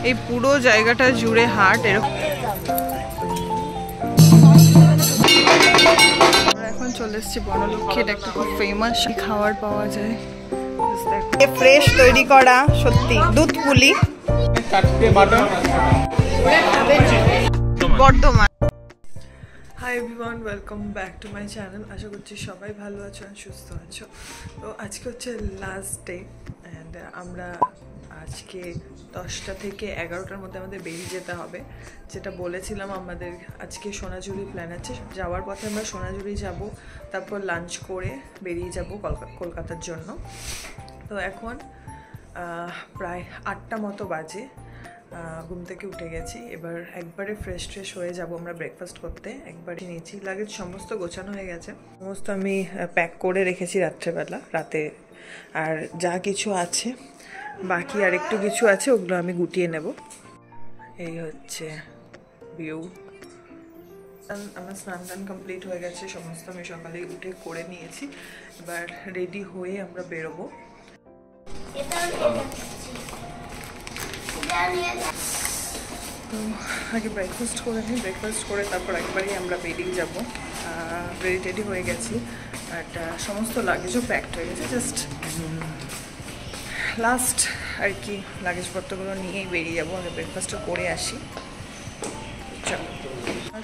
এই পুরো জায়গাটা জুড়ে হাট। এরকম আমরা এখন চলে এসেছি বনলক্ষ্মী। এটা একটা খুব ফেমাস খাবার পাওয়া যায়, ফ্রেশ তৈরি করা সত্যি দুধ পুলি Bardhaman. Hi everyone, welcome back to my channel. আশা করছি সবাই ভালো আছো আর সুস্থ আছো। তো আজকে হচ্ছে লাস্ট ডে অ্যান্ড আমরা আজকে 10টা থেকে 11টার মধ্যে আমাদের বেরিয়ে যেতে হবে। যেটা বলেছিলাম আমাদের আজকে সোনাঝুরি প্ল্যান আছে। যাওয়ার পথে আমরা সোনাঝুরি যাব, তারপর লাঞ্চ করে বেরিয়ে যাব কলকাতার জন্য। তো এখন প্রায় 8টা মতো বাজে। ঘুম থেকে উঠে গেছি, এবার একবারে ফ্রেশ হয়ে যাব আমরা ব্রেকফাস্ট করতে। একবারে নিয়েছি লাগেজ, সমস্ত গোছানো হয়ে গেছে, সমস্ত আমি প্যাক করে রেখেছি রাতে। আর যা কিছু আছে বাকি আর একটু কিছু আছে, ওগুলো আমি গুটিয়ে নেব। এই হচ্ছে ভিউ। আমার স্নান টান কমপ্লিট হয়ে গেছে, সমস্ত আমি সকালে উঠে করে নিয়েছি। এবার রেডি হয়ে আমরা বেরোবো। তো আগে ব্রেকফাস্ট করে নিই, ব্রেকফাস্ট করে তারপর একবারই আমরা বেরিয়ে যাবো। রেডি হয়ে গেছি, বাট সমস্ত লাগেজও প্যাকড হয়ে গেছে। জাস্ট লাস্ট আর কি লাগেজপত্রগুলো নিয়েই বেরিয়ে যাবো। আগে ব্রেকফাস্টটা করে আসি। চলো,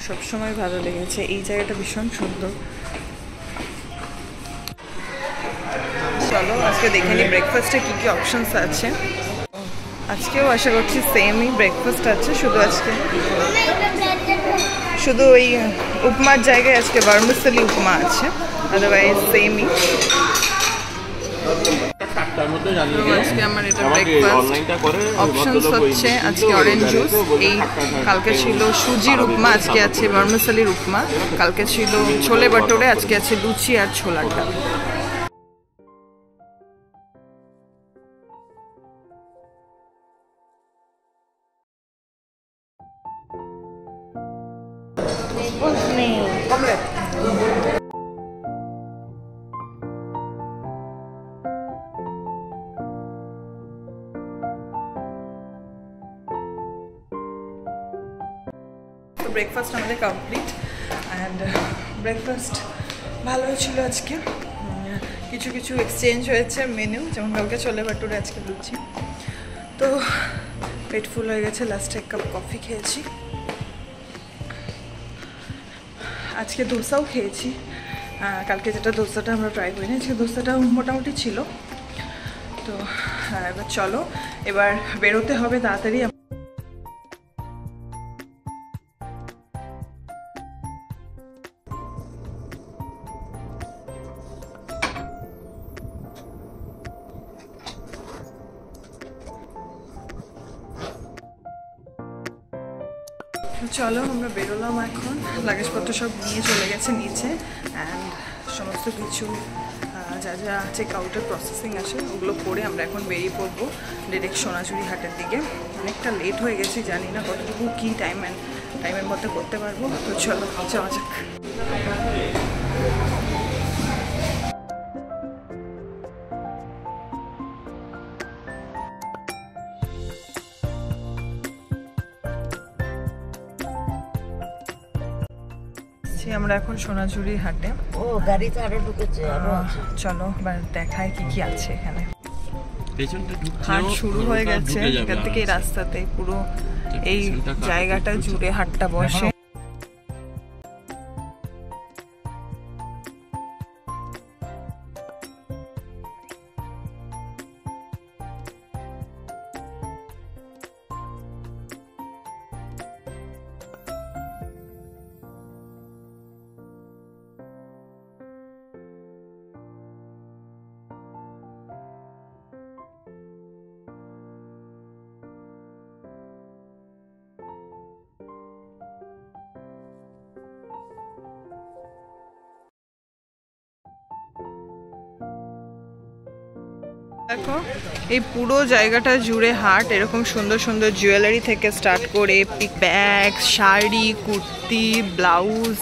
সবসময় ভালো লেগেছে এই জায়গাটা, ভীষণ সুন্দর। চলো আজকে দেখে নিই ব্রেকফাস্টে কী কী অপশানস আছে। আজকেও আশা করছি সেমই ব্রেকফাস্ট আছে, শুধু ওই উপমার জায়গায় আজকে ভার্মিসেলি উপমা আছে, আদারওয়াইজ সেমই। আজকে আমার এটা ব্রেকফাস্ট অপশনস হচ্ছে আজকে অরেঞ্জ জুস, এই কালকে ছিল সুজির উপমা, আজকে আছে ভার্মিসেলির উপমা, কালকে ছিল ছোলে বাটোরে, আজকে আছে লুচি আর ছোলার ডাল। ব্রেকফাস্ট আমাদের কমপ্লিট অ্যান্ড ব্রেকফাস্ট ভালোই ছিল আজকে। কিছু এক্সচেঞ্জ হয়েছে মেনু, যেমন কালকে ছোলে ভাটুরে, আজকে লুচি। তো পেট ফুল হয়ে গেছে, লাস্টে এক কাপ কফি খেয়েছি। আজকে দোসাও খেয়েছি, কালকে যেটা দোসাটা আমরা ট্রাই করিনি, আজকে দোসাটাও মোটামুটি ছিল। তো এবার চলো, এবার বেরোতে হবে তাড়াতাড়ি। চলো আমরা বেরোলাম এখন, লাগেজপত্র সব নিয়ে চলে গেছে নিচে অ্যান্ড সমস্ত কিছু যা চেক আউটের প্রসেসিং আছে ওগুলো করে আমরা এখন বেরিয়ে পড়বো ডিরেক্ট সোনাঝুরি হাটের দিকে। অনেকটা লেট হয়ে গেছি, জানি না কতটুকু কী টাইমের মধ্যে করতে পারবো। তো চলো যাওয়া যাক। আমরা এখন সোনাঝুরি হাটে। ও গাড়ি তো আরো ঢুকেছে, চলো এবার দেখায় কি আছে এখানে। হাট শুরু হয়ে গেছে, এখান থেকে এই রাস্তাতে পুরো এই জায়গাটা জুড়ে হাটটা বসে। দেখো এই পুরো জায়গাটা জুড়ে হাট, এরকম সুন্দর সুন্দর জুয়েলারি থেকে স্টার্ট করে ব্যাগ, শাড়ি, কুর্তি, ব্লাউজ,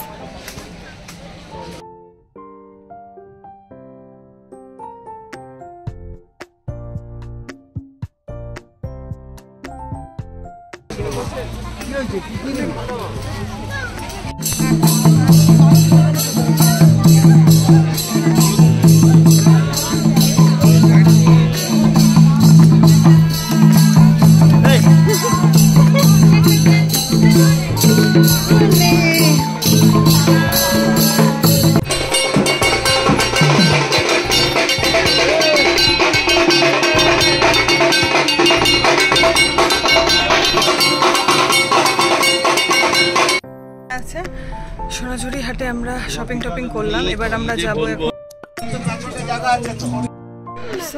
সোনাঝুরি হাটে আমরা শপিং টপিং করলাম, এবার আমরা যাবো।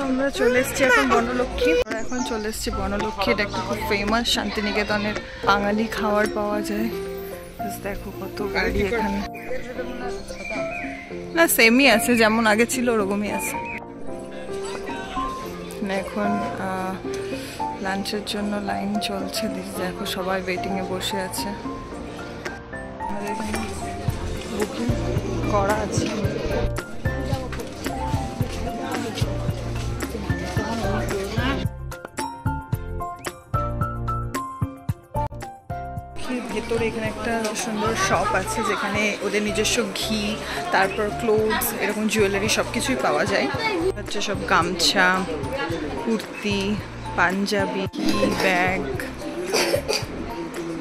আমরা চলে এসেছি এখন বনলক্ষ্মী। এখন চলে এসেছি বনলক্ষ্মী, এটা একটা খুব ফেমাস শান্তিনিকেতনের বাঙালি খাবার পাওয়া যায়। দেখো কত গাড়ি এখানে, না সেমই আছে, যেমন আগে ছিল ওরকমই আছে। এখন লাঞ্চের জন্য লাইন চলছে, দেখো সবাই ওয়েটিং এ বসে আছে। বুকিং করা আছে। ভেতরে এখানে একটা সুন্দর শপ আছে যেখানে ওদের নিজস্ব ঘি, তারপর ক্লোথস, এরকম জুয়েলারি সব কিছুই পাওয়া যায়। হচ্ছে সব গামছা, কুর্তি, পাঞ্জাবি, ব্যাগ,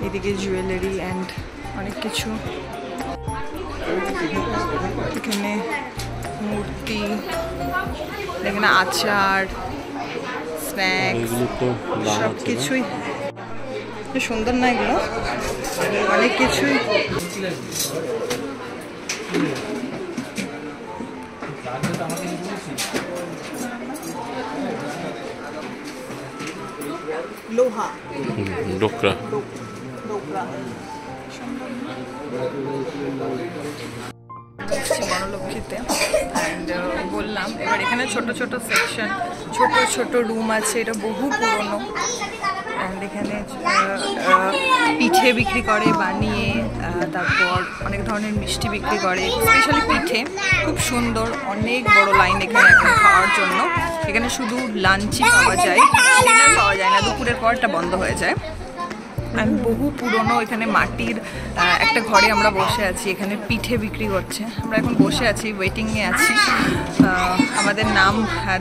এদিকে জুয়েলারি অ্যান্ড অনেক কিছু। এখানে মূর্তি, এখানে আচার, স্ন্যাক্স, সব কিছুই সুন্দর না এগুলো, অনেক কিছুই। লোহা, ডোকরা, বনলক্ষ্মীতে বললাম। এবার এখানে ছোট ছোট সেকশন, ছোট ছোট রুম আছে, এটা বহু পুরনো। এখানে পিঠে বিক্রি করে বানিয়ে, তারপর অনেক ধরনের মিষ্টি বিক্রি করে, স্পেশালি পিঠে খুব সুন্দর। অনেক বড় লাইন এখানে এখন খাওয়ার জন্য। এখানে শুধু লাঞ্চই পাওয়া যায়, ডিনার পাওয়া যায় না, দুপুরের পরটা বন্ধ হয়ে যায়। বহু পুরনো এখানে মাটির একটা ঘরে আমরা বসে আছি, এখানে পিঠে বিক্রি করছে। আমরা এখন বসে আছি, ওয়েটিংয়ে আছি। আমাদের নাম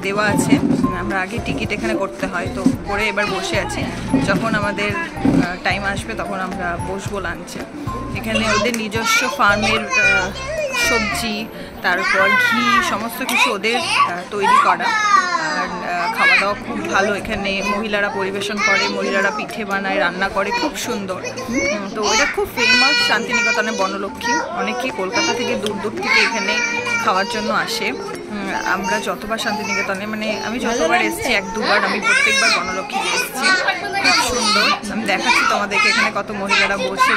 দেওয়া আছে, আমরা আগে টিকিট এখানে করতে হয়, তো করে এবার বসে আছি। যখন আমাদের টাইম আসবে তখন আমরা বসবো লাঞ্চে। এখানে ওদের নিজস্ব ফার্মের সবজি, তারপর ঘি, সমস্ত কিছু ওদের তৈরি করা। আর খাওয়া দাওয়া খুব ভালো। এখানে মহিলারা পরিবেশন করে, মহিলারা পিঠে বানায়, রান্না করে, খুব সুন্দর। তো এটা খুব ফেমাস শান্তিনিকেতনের বনলক্ষ্মী। অনেকেই কলকাতা থেকে দূর দূর থেকে এখানে খাওয়ার জন্য আসে। আমরা যতবার শান্তিনিকেতনে, মানে আমি যতবার এসেছি, এক দুবার, আমি প্রত্যেকবার বনলক্ষ্মীতে এসেছি। খুব সুন্দর। আমি দেখাচ্ছি তোমাদেরকে এখানে কত মহিলারা বসে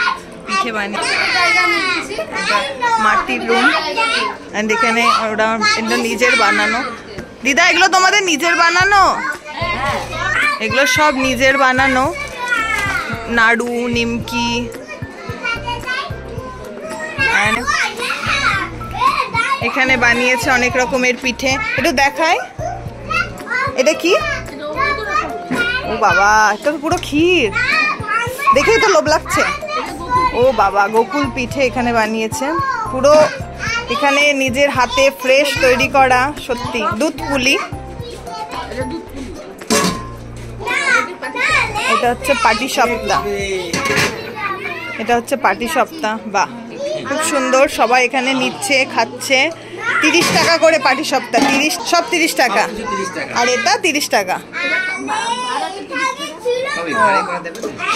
পিঠে বানিয়ে। এটা মাটির রুম, অ্যান্ড এখানে ওরা এটা নিজের বানানো। দিদা, এগুলো তোমাদের নিজের বানানো? এগুলো সব নিজের বানানো, নাড়ু, নিমকি। এখানে বানিয়েছে অনেক রকমের পিঠে। একটু দেখাই, এটা কি? ও বাবা, এটা তো পুরো ক্ষীর, দেখেই তো লোভ লাগছে। ও বাবা, গোকুল পিঠে এখানে বানিয়েছে পুরো। এখানে নিজের হাতে ফ্রেশ তৈরি করা, সত্যি দুধ পুলি। এটা হচ্ছে পাটি সপ্তাহ, এটা হচ্ছে পাটি সপ্তাহ। বাহ, খুব সুন্দর। সবাই এখানে নিচ্ছে, খাচ্ছে। 30 টাকা করে পাটি সপ্তাহ, 30, সব 30 টাকা। আর এটা 30 টাকা,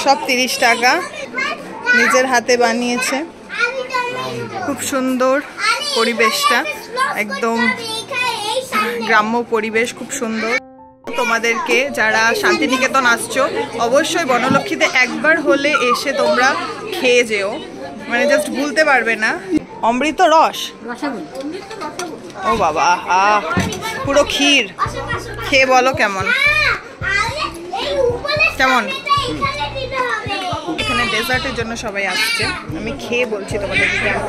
সব 30 টাকা। নিজের হাতে বানিয়েছে, খুব সুন্দর পরিবেশটা, একদম গ্রাম্য পরিবেশ, খুব সুন্দর। তোমাদেরকে যারা শান্তিনিকেতন আসছো, অবশ্যই বনলক্ষ্মীতে একবার হলে এসে তোমরা খেয়ে যেও, মানে জাস্ট ভুলতে পারবে না। অমৃত রস, ও বাবা, পুরো ক্ষীর। খেয়ে বলো কেমন কেমন। এখানে ডেজার্টের জন্য সবাই আসছে, আমি খেয়ে বলছি তোমাদেরকে কেমন।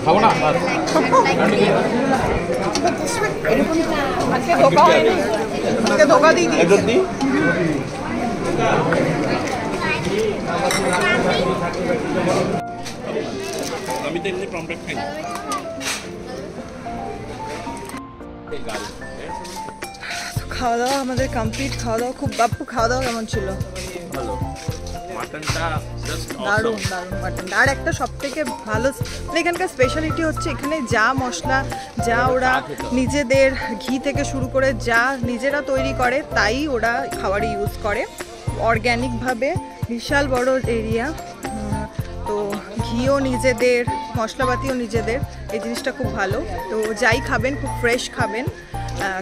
খাবো না ধোকা দিয়ে দিই। আমি তো এমনি প্রম্পট খাই। খাওয়া দাওয়া আমাদের কমপ্লিট। খাওয়া দাওয়া খুব বাপ্পু, খাওয়া দাওয়া কেমন ছিল? ভালো, মাটনটা জাস্ট দারুণ দারুণ মাটনটা। আর একটা সব থেকে ভালো এখানকার স্পেশালিটি হচ্ছে এখানে যা মশলা, যা ওরা নিজেদের ঘি থেকে শুরু করে যা নিজেরা তৈরি করে তাই ওরা খাবারে ইউজ করে অর্গ্যানিকভাবে। বিশাল বড় এরিয়া, তো ঘিও নিজেদের, মশলাপাতিও নিজেদের, এই জিনিসটা খুব ভালো। তো যাই খাবেন খুব ফ্রেশ খাবেন।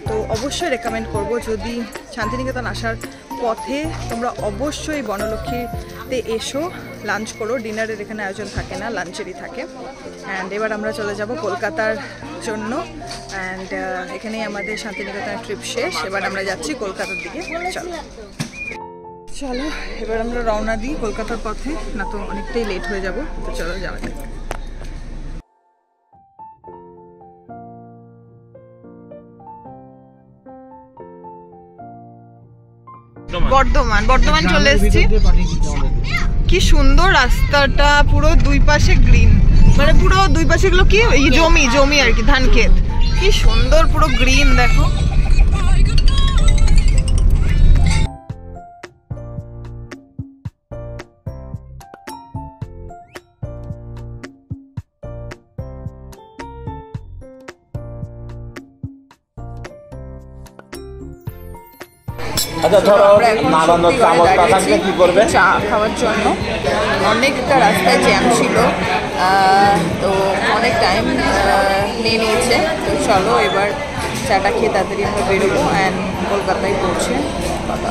তো অবশ্যই রেকমেন্ড করব, যদি শান্তিনিকেতন আসার পথে তোমরা অবশ্যই বনলক্ষ্মীতে এসো, লাঞ্চ করো। ডিনারের এখানে আয়োজন থাকে না, লাঞ্চেরই থাকে। অ্যান্ড এবার আমরা চলে যাব কলকাতার জন্য। অ্যান্ড এখানেই আমাদের শান্তিনিকেতনের ট্রিপ শেষ। এবার আমরা যাচ্ছি কলকাতার দিকে। চলো এবার আমরা রওনা দিই কলকাতার পথে, না তো অনেকটাই লেট হয়ে যাব। তো চলো যাওয়া যাক। বর্ধমান চলে এসেছি। কি সুন্দর রাস্তাটা, পুরো দুই পাশে গ্রিন, মানে পুরো দুই পাশে এগুলো কি জমি আর কি, ধান ক্ষেত। কি সুন্দর পুরো গ্রিন, দেখো। আচ্ছা ধরো নারায়ণ চামচটা থাকলে কি করবে? চা খাওয়ার জন্য অনেকটা রাস্তায় জ্যাম ছিল, তো অনেক টাইম নিয়ে নিয়েছে। তো চলো এবার চাটা খেয়ে তাড়াতাড়ি আমরা বেরোবো অ্যান্ড কলকাতায় পৌঁছে কথা।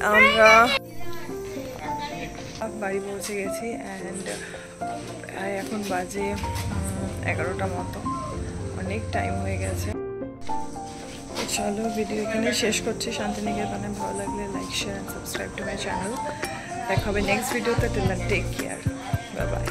আমরা বাড়ি পৌঁছে গেছি অ্যান্ড এখন বাজে 11টা মতো, অনেক টাইম হয়ে গেছে। চলো ভিডিও এখানে শেষ করছি। শান্তিনিকেতনে ভালো লাগলে like, share and subscribe to my channel. দেখা হবে নেক্সট ভিডিওতে। Till then take care, bye by.